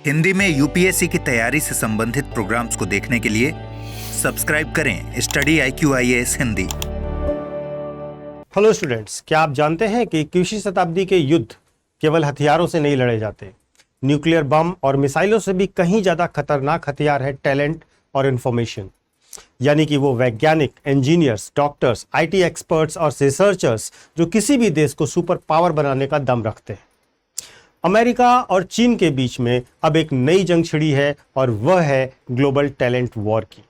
हिंदी में यूपीएससी की तैयारी से संबंधित प्रोग्राम्स को देखने के लिए सब्सक्राइब करें study IQIAS Hindi. Hello students, क्या आप जानते हैं कि 21वीं शताब्दी के युद्ध केवल हथियारों से नहीं लड़े जाते। न्यूक्लियर बम और मिसाइलों से भी कहीं ज्यादा खतरनाक हथियार है टैलेंट और इंफॉर्मेशन। यानी कि वो वैज्ञानिक, इंजीनियर्स, डॉक्टर्स, IT एक्सपर्ट्स और रिसर्चर्स जो किसी भी देश को सुपर पावर बनाने का दम रखते हैं। अमेरिका और चीन के बीच में अब एक नई जंग छिड़ी है और वह है ग्लोबल टैलेंट वॉर की।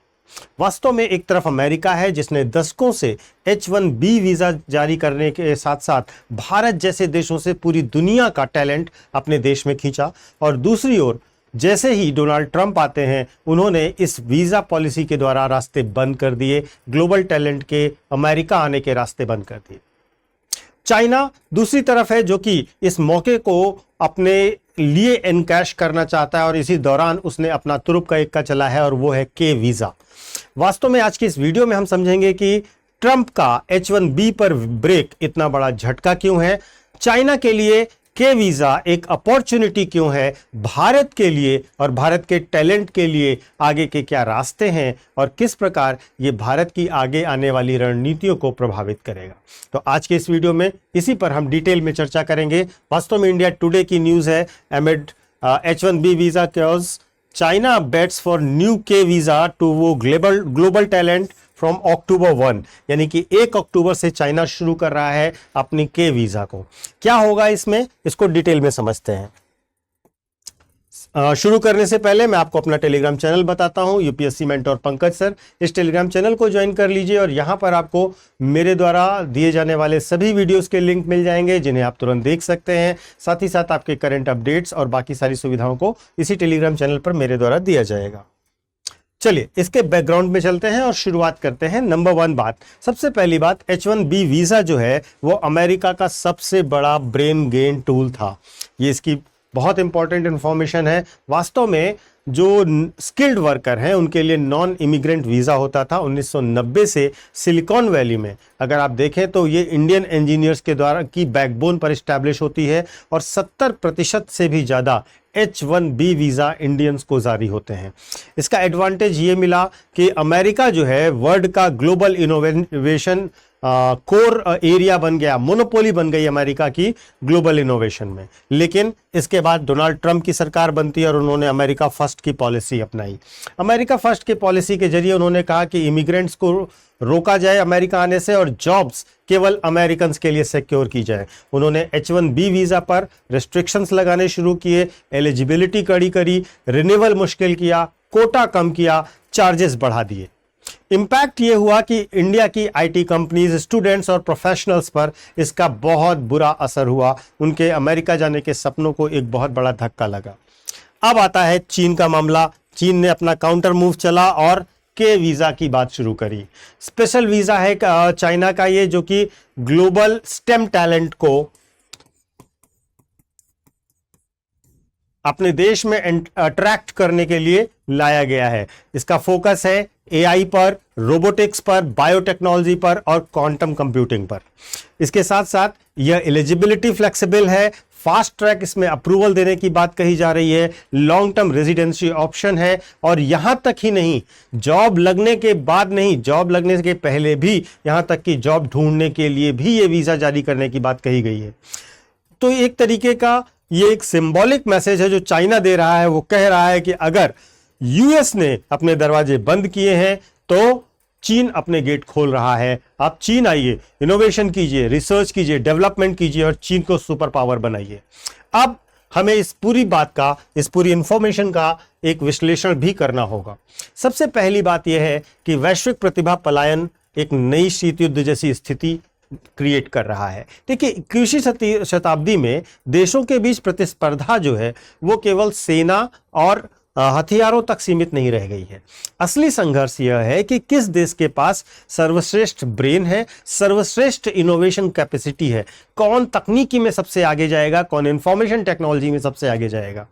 वास्तव में एक तरफ अमेरिका है जिसने दशकों से H-1B वीजा जारी करने के साथ साथ भारत जैसे देशों से पूरी दुनिया का टैलेंट अपने देश में खींचा, और दूसरी ओर जैसे ही डोनाल्ड ट्रंप आते हैं उन्होंने इस वीजा पॉलिसी के द्वारा रास्ते बंद कर दिए, ग्लोबल टैलेंट के अमेरिका आने के रास्ते बंद कर दिए। चाइना दूसरी तरफ है जो कि इस मौके को अपने लिए एनकैश करना चाहता है और इसी दौरान उसने अपना तुरुप का इक्का चला है और वो है के वीजा। वास्तव में आज की इस वीडियो में हम समझेंगे कि ट्रंप का H-1B पर ब्रेक इतना बड़ा झटका क्यों है, चाइना के लिए के वीजा एक अपॉर्चुनिटी क्यों है, भारत के लिए और भारत के टैलेंट के लिए आगे के क्या रास्ते हैं और किस प्रकार ये भारत की आगे आने वाली रणनीतियों को प्रभावित करेगा। तो आज के इस वीडियो में इसी पर हम डिटेल में चर्चा करेंगे। वास्तव में इंडिया टुडे की न्यूज़ है, amid H-1B visa chaos China bets for new K visa to woo global talent from October 1, यानी कि 1 अक्टूबर से चाइना शुरू कर रहा है अपनी के वीजा को। क्या होगा इसमें, इसको डिटेल में समझते हैं। शुरू करने से पहले मैं आपको अपना टेलीग्राम चैनल बताता हूं, यूपीएससी मेंटोर पंकज सर। इस टेलीग्राम चैनल को ज्वाइन कर लीजिए और यहां पर आपको मेरे द्वारा दिए जाने वाले सभी वीडियोस के लिंक मिल जाएंगे जिन्हें आप तुरंत देख सकते हैं। साथ ही साथ आपके करंट अपडेट्स और बाकी सारी सुविधाओं को इसी टेलीग्राम चैनल पर मेरे द्वारा दिया जाएगा। चलिए इसके बैकग्राउंड में चलते हैं और शुरुआत करते हैं। नंबर 1 बात, सबसे पहली बात, H-1B वीजा जो है वो अमेरिका का सबसे बड़ा ब्रेन गेन टूल था। ये इसकी बहुत इंपॉर्टेंट इंफॉर्मेशन है। वास्तव में जो स्किल्ड वर्कर हैं उनके लिए नॉन इमिग्रेंट वीज़ा होता था 1990 से सिलिकॉन वैली में। अगर आप देखें तो ये इंडियन इंजीनियर्स के द्वारा की बैकबोन पर इस्टेब्लिश होती है और 70% से भी ज़्यादा H-1B वीज़ा इंडियंस को जारी होते हैं। इसका एडवांटेज ये मिला कि अमेरिका जो है वर्ल्ड का ग्लोबल इनोवेशन कोर एरिया बन गया, मोनोपोली बन गई अमेरिका की ग्लोबल इनोवेशन में। लेकिन इसके बाद डोनाल्ड ट्रंप की सरकार बनती है और उन्होंने अमेरिका फर्स्ट की पॉलिसी अपनाई। अमेरिका फर्स्ट की पॉलिसी के जरिए उन्होंने कहा कि इमिग्रेंट्स को रोका जाए अमेरिका आने से और जॉब्स केवल अमेरिकन्स के लिए सिक्योर की जाए। उन्होंने H-1B वीज़ा पर रिस्ट्रिक्शंस लगाने शुरू किए, एलिजिबिलिटी कड़ी करी, रिन्यूअल मुश्किल किया, कोटा कम किया, चार्जेस बढ़ा दिए। इंपैक्ट ये हुआ कि इंडिया की IT कंपनीज, स्टूडेंट्स और प्रोफेशनल्स पर इसका बहुत बुरा असर हुआ। उनके अमेरिका जाने के सपनों को एक बहुत बड़ा धक्का लगा। अब आता है चीन का मामला। चीन ने अपना काउंटर मूव चला और के वीजा की बात शुरू करी। स्पेशल वीजा है चाइना का ये, जो कि ग्लोबल स्टेम टैलेंट को अपने देश में अट्रैक्ट करने के लिए लाया गया है। इसका फोकस है AI पर, रोबोटिक्स पर, बायोटेक्नोलॉजी पर और क्वांटम कंप्यूटिंग पर। इसके साथ साथ यह एलिजिबिलिटी फ्लेक्सिबल है, फास्ट ट्रैक इसमें अप्रूवल देने की बात कही जा रही है, लॉन्ग टर्म रेजिडेंसी ऑप्शन है और यहां तक ही नहीं, जॉब लगने के बाद नहीं, जॉब लगने के पहले भी, यहां तक कि जॉब ढूंढने के लिए भी ये वीजा जारी करने की बात कही गई है। तो एक तरीके का ये एक सिंबॉलिक मैसेज है जो चाइना दे रहा है। वो कह रहा है कि अगर यूएस ने अपने दरवाजे बंद किए हैं तो चीन अपने गेट खोल रहा है। आप चीन आइए, इनोवेशन कीजिए, रिसर्च कीजिए, डेवलपमेंट कीजिए और चीन को सुपर पावर बनाइए। अब हमें इस पूरी बात का, इस पूरी इंफॉर्मेशन का एक विश्लेषण भी करना होगा। सबसे पहली बात यह है कि वैश्विक प्रतिभा पलायन एक नई शीत युद्ध जैसी स्थिति क्रिएट कर रहा है। देखिए 21वीं शताब्दी में देशों के बीच प्रतिस्पर्धा जो है वो केवल सेना और हथियारों तक सीमित नहीं रह गई है। असली संघर्ष यह है कि किस देश के पास सर्वश्रेष्ठ ब्रेन है, सर्वश्रेष्ठ इनोवेशन कैपेसिटी है, कौन तकनीकी में सबसे आगे जाएगा, कौन इंफॉर्मेशन टेक्नोलॉजी में सबसे आगे जाएगा।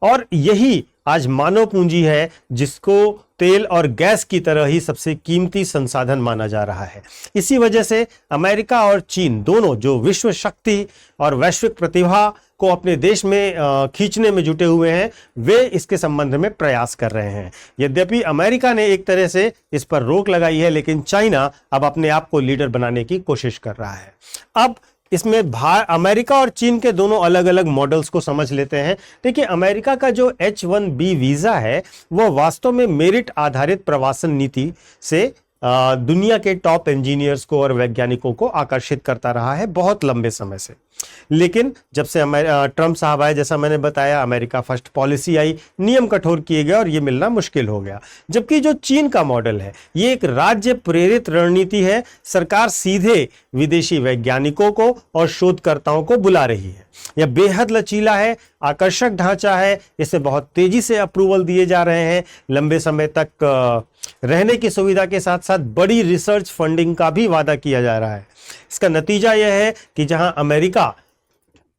और यही आज मानव पूंजी है जिसको तेल और गैस की तरह ही सबसे कीमती संसाधन माना जा रहा है। इसी वजह से अमेरिका और चीन दोनों जो विश्व शक्ति और वैश्विक प्रतिभा को अपने देश में खींचने में जुटे हुए हैं, वे इसके संबंध में प्रयास कर रहे हैं। यद्यपि अमेरिका ने एक तरह से इस पर रोक लगाई है, लेकिन चाइना अब अपने आप को लीडर बनाने की कोशिश कर रहा है। अब इसमें अमेरिका और चीन के दोनों अलग अलग मॉडल्स को समझ लेते हैं। देखिए, अमेरिका का जो H-1B वीजा है वह वास्तव में मेरिट आधारित प्रवासन नीति से दुनिया के टॉप इंजीनियर्स को और वैज्ञानिकों को आकर्षित करता रहा है बहुत लंबे समय से। लेकिन जब से ट्रंप साहब आए, जैसा मैंने बताया, अमेरिका फर्स्ट पॉलिसी आई, नियम कठोर किए गए और ये मिलना मुश्किल हो गया। जबकि जो चीन का मॉडल है ये एक राज्य प्रेरित रणनीति है। सरकार सीधे विदेशी वैज्ञानिकों को और शोधकर्ताओं को बुला रही है। यह बेहद लचीला है, आकर्षक ढांचा है, इसे बहुत तेजी से अप्रूवल दिए जा रहे हैं। लंबे समय तक रहने की सुविधा के साथ साथ बड़ी रिसर्च फंडिंग का भी वादा किया जा रहा है। इसका नतीजा यह है कि जहां अमेरिका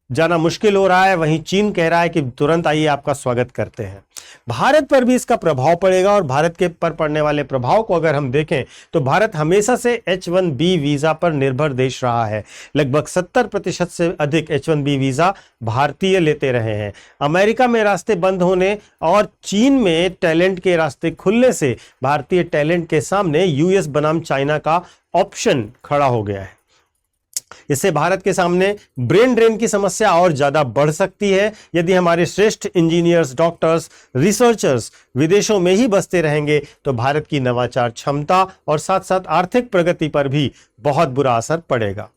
जाना मुश्किल हो रहा है, वहीं चीन कह रहा है कि तुरंत आइए, आपका स्वागत करते हैं। भारत पर भी इसका प्रभाव पड़ेगा और भारत के पर पड़ने वाले प्रभाव को अगर हम देखें तो भारत हमेशा से H-1B वीजा पर निर्भर देश रहा है। लगभग 70% से अधिक H-1B वीजा भारतीय लेते रहे हैं। अमेरिका में रास्ते बंद होने और चीन में टैलेंट के रास्ते खुलने से भारतीय टैलेंट के सामने यूएस बनाम चाइना का ऑप्शन खड़ा हो गया है। इससे भारत के सामने ब्रेन ड्रेन की समस्या और ज्यादा बढ़ सकती है। यदि हमारे श्रेष्ठ इंजीनियर्स, डॉक्टर्स, रिसर्चर्स विदेशों में ही बसते रहेंगे तो भारत की नवाचार क्षमता और साथ साथ आर्थिक प्रगति पर भी बहुत बुरा असर पड़ेगा।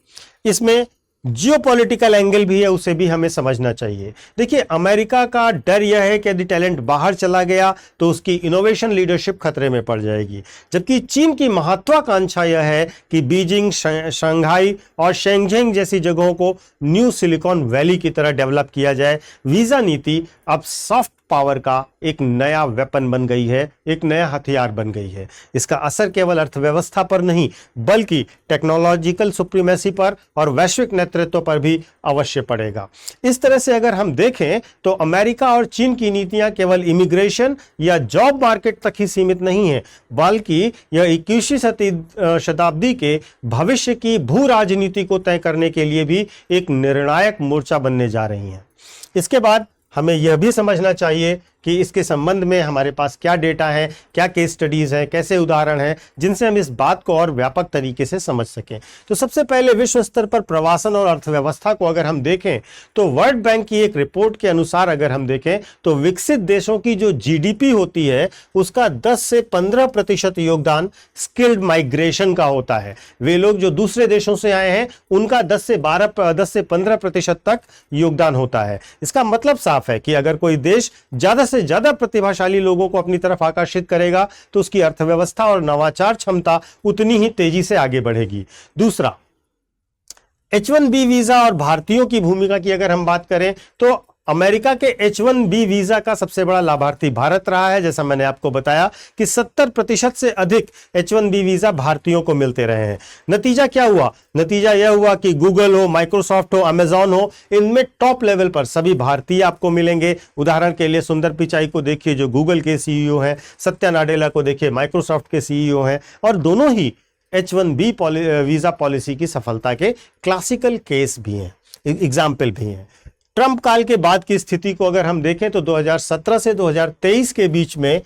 इसमें जियोपॉलिटिकल एंगल भी है, उसे भी हमें समझना चाहिए। देखिए, अमेरिका का डर यह है कि यदि टैलेंट बाहर चला गया तो उसकी इनोवेशन लीडरशिप खतरे में पड़ जाएगी। जबकि चीन की महत्वाकांक्षा यह है कि बीजिंग, शंघाई और शेंगझेंग जैसी जगहों को न्यू सिलिकॉन वैली की तरह डेवलप किया जाए। वीजा नीति अब सॉफ्ट पावर का एक नया वेपन बन गई है, एक नया हथियार बन गई है। इसका असर केवल अर्थव्यवस्था पर नहीं बल्कि टेक्नोलॉजिकल सुप्रीमेसी पर और वैश्विक नेतृत्व पर भी अवश्य पड़ेगा। इस तरह से अगर हम देखें तो अमेरिका और चीन की नीतियां केवल इमिग्रेशन या जॉब मार्केट तक ही सीमित नहीं है, बल्कि यह 21वीं शताब्दी के भविष्य की भू राजनीति को तय करने के लिए भी एक निर्णायक मोर्चा बनने जा रही हैं। इसके बाद हमें यह भी समझना चाहिए कि इसके संबंध में हमारे पास क्या डेटा है, क्या केस स्टडीज हैं, कैसे उदाहरण हैं जिनसे हम इस बात को और व्यापक तरीके से समझ सकें। तो सबसे पहले विश्व स्तर पर प्रवासन और अर्थव्यवस्था को अगर हम देखें तो वर्ल्ड बैंक की एक रिपोर्ट के अनुसार अगर हम देखें तो विकसित देशों की जो जीडीपी होती है उसका 10 से 15% योगदान स्किल्ड माइग्रेशन का होता है। वे लोग जो दूसरे देशों से आए हैं उनका 10 से 15% तक योगदान होता है। इसका मतलब साफ है कि अगर कोई देश ज्यादा से ज्यादा प्रतिभाशाली लोगों को अपनी तरफ आकर्षित करेगा तो उसकी अर्थव्यवस्था और नवाचार क्षमता उतनी ही तेजी से आगे बढ़ेगी। दूसरा, H-1B वीजा और भारतीयों की भूमिका की अगर हम बात करें तो अमेरिका के H-1B वीजा का सबसे बड़ा लाभार्थी भारत रहा है। जैसा मैंने आपको बताया कि 70% से अधिक H-1B वीजा भारतीयों को मिलते रहे हैं। नतीजा क्या हुआ? नतीजा यह हुआ कि गूगल हो, माइक्रोसॉफ्ट हो, अमेजॉन हो, इनमें टॉप लेवल पर सभी भारतीय आपको मिलेंगे। उदाहरण के लिए सुंदर पिचाई को देखिए जो गूगल के सीईओ हैं, सत्या नाडेला को देखिए माइक्रोसॉफ्ट के सीईओ हैं, और दोनों ही H-1B वीजा पॉलिसी की सफलता के क्लासिकल केस भी हैं, एग्जाम्पल भी हैं। ट्रंप काल के बाद की स्थिति को अगर हम देखें तो 2017 से 2023 के बीच में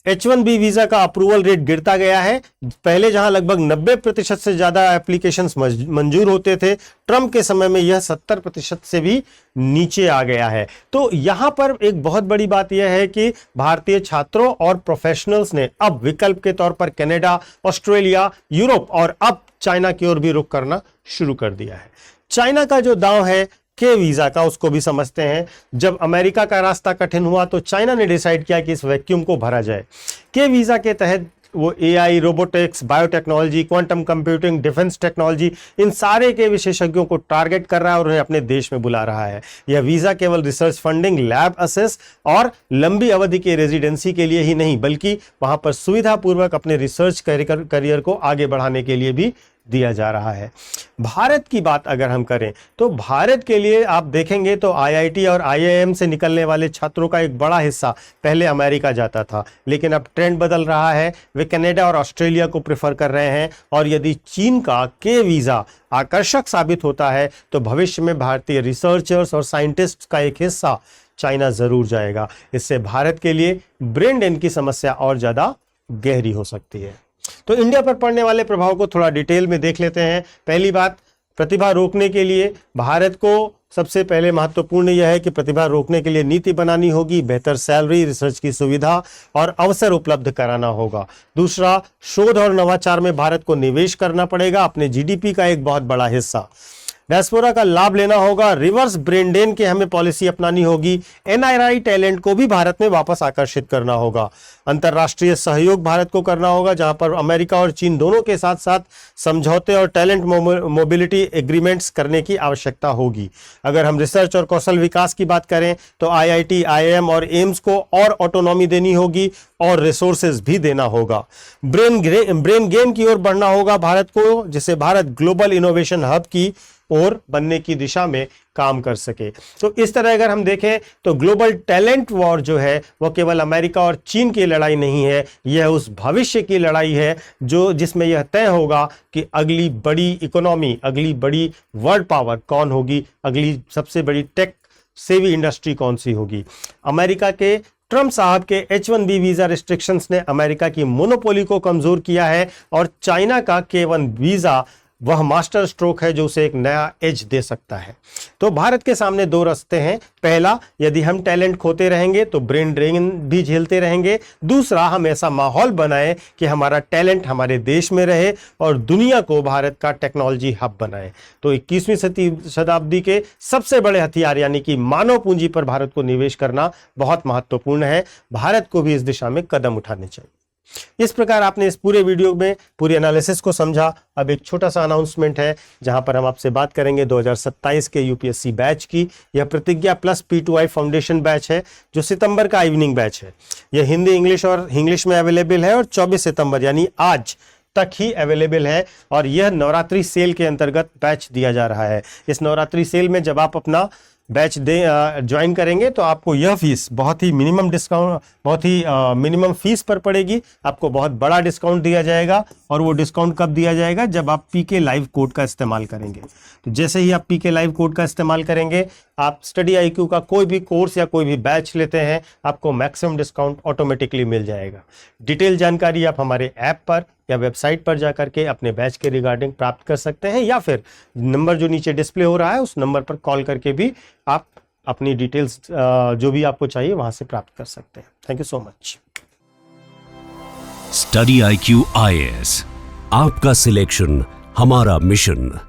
H-1B वीजा का अप्रूवल रेट गिरता गया है। पहले जहां लगभग 90% से ज्यादा एप्लीकेशंस मंजूर होते थे, ट्रंप के समय में यह 70% से भी नीचे आ गया है। तो यहां पर एक बहुत बड़ी बात यह है कि भारतीय छात्रों और प्रोफेशनल्स ने अब विकल्प के तौर पर कनाडा, ऑस्ट्रेलिया, यूरोप और अब चाइना की ओर भी रुख करना शुरू कर दिया है। चाइना का जो दांव है के वीजा का, उसको भी समझते हैं। जब अमेरिका का रास्ता कठिन हुआ तो चाइना ने डिसाइड किया कि इस वैक्यूम को भरा जाए। के वीजा के तहत वो AI, robotics, biotechnology, quantum computing, defence technology, इन सारे के विशेषज्ञों को टारगेट कर रहा है और उन्हें अपने देश में बुला रहा है। यह वीजा केवल रिसर्च फंडिंग, लैब असेस और लंबी अवधि के रेजिडेंसी के लिए ही नहीं बल्कि वहां पर सुविधापूर्वक अपने रिसर्च करियर को आगे बढ़ाने के लिए भी दिया जा रहा है। भारत की बात अगर हम करें तो भारत के लिए आप देखेंगे तो आईआईटी और आईआईएम से निकलने वाले छात्रों का एक बड़ा हिस्सा पहले अमेरिका जाता था, लेकिन अब ट्रेंड बदल रहा है। वे कनाडा और ऑस्ट्रेलिया को प्रेफर कर रहे हैं, और यदि चीन का के वीज़ा आकर्षक साबित होता है तो भविष्य में भारतीय रिसर्चर्स और साइंटिस्ट का एक हिस्सा चाइना जरूर जाएगा। इससे भारत के लिए ब्रेन ड्रेन की समस्या और ज़्यादा गहरी हो सकती है। तो इंडिया पर पड़ने वाले प्रभाव को थोड़ा डिटेल में देख लेते हैं। पहली बात, प्रतिभा रोकने के लिए भारत को सबसे पहले महत्वपूर्ण यह है कि प्रतिभा रोकने के लिए नीति बनानी होगी, बेहतर सैलरी, रिसर्च की सुविधा और अवसर उपलब्ध कराना होगा। दूसरा, शोध और नवाचार में भारत को निवेश करना पड़ेगा, अपने जीडीपी का एक बहुत बड़ा हिस्सा। डायस्पोरा का लाभ लेना होगा, रिवर्स ब्रेन ड्रेन की हमें पॉलिसी अपनानी होगी। एनआरआई टैलेंट को भी भारत में वापस आकर्षित करना होगा। अंतर्राष्ट्रीय सहयोग भारत को करना होगा, जहां पर अमेरिका और चीन दोनों के साथ साथ समझौते और टैलेंट मोबिलिटी एग्रीमेंट्स करने की आवश्यकता होगी। अगर हम रिसर्च और कौशल विकास की बात करें तो आईआईटी, आईआईएम और एम्स को और ऑटोनॉमी देनी होगी और रिसोर्सेज भी देना होगा। ब्रेन गेम की ओर बढ़ना होगा भारत को, जिससे भारत ग्लोबल इनोवेशन हब की और बनने की दिशा में काम कर सके। तो इस तरह अगर हम देखें तो ग्लोबल टैलेंट वॉर जो है वो केवल अमेरिका और चीन की लड़ाई नहीं है, यह उस भविष्य की लड़ाई है जिसमें यह तय होगा कि अगली बड़ी इकोनॉमी, अगली बड़ी वर्ल्ड पावर कौन होगी, अगली सबसे बड़ी टेक सेवी इंडस्ट्री कौन सी होगी। अमेरिका के ट्रंप साहब के H-1B वीजा रिस्ट्रिक्शंस ने अमेरिका की मोनोपोली को कमजोर किया है, और चाइना का K-1 वीजा वह मास्टर स्ट्रोक है जो उसे एक नया एज दे सकता है। तो भारत के सामने दो रास्ते हैं। पहला, यदि हम टैलेंट खोते रहेंगे तो ब्रेन ड्रेन भी झेलते रहेंगे। दूसरा, हम ऐसा माहौल बनाएं कि हमारा टैलेंट हमारे देश में रहे और दुनिया को भारत का टेक्नोलॉजी हब बनाए। तो 21वीं शताब्दी के सबसे बड़े हथियार यानी कि मानव पूंजी पर भारत को निवेश करना बहुत महत्वपूर्ण है। भारत को भी इस दिशा में कदम उठाने चाहिए। इस प्रकार आपने इस पूरे वीडियो में पूरी एनालिसिस को समझा। अब एक छोटा सा अनाउंसमेंट है जहां पर हम आपसे बात करेंगे 2027 के यूपीएससी बैच की। यह प्रतिज्ञा प्लस P2I फाउंडेशन बैच है जो सितंबर का इवनिंग बैच है। यह हिंदी, इंग्लिश और इंग्लिश में अवेलेबल है और 24 सितंबर यानी आज तक ही अवेलेबल है। और यह नवरात्रि सेल के अंतर्गत बैच दिया जा रहा है। इस नवरात्रि सेल में जब आप अपना बैच ज्वाइन करेंगे तो आपको यह फीस बहुत ही मिनिमम डिस्काउंट, बहुत ही मिनिमम फीस पर पड़ेगी। आपको बहुत बड़ा डिस्काउंट दिया जाएगा, और वो डिस्काउंट कब दिया जाएगा, जब आप पीके लाइव कोड का इस्तेमाल करेंगे। तो जैसे ही आप पीके लाइव कोड का इस्तेमाल करेंगे, आप स्टडी IQ का कोई भी कोर्स या कोई भी बैच लेते हैं, आपको मैक्सिमम डिस्काउंट ऑटोमेटिकली मिल जाएगा। डिटेल जानकारी आप हमारे ऐप पर या वेबसाइट पर जाकर के अपने बैच के रिगार्डिंग प्राप्त कर सकते हैं, या फिर नंबर जो नीचे डिस्प्ले हो रहा है उस नंबर पर कॉल करके भी आप अपनी डिटेल्स जो भी आपको चाहिए वहां से प्राप्त कर सकते हैं। Thank you so much. Study IQ IAS, आपका सिलेक्शन हमारा मिशन।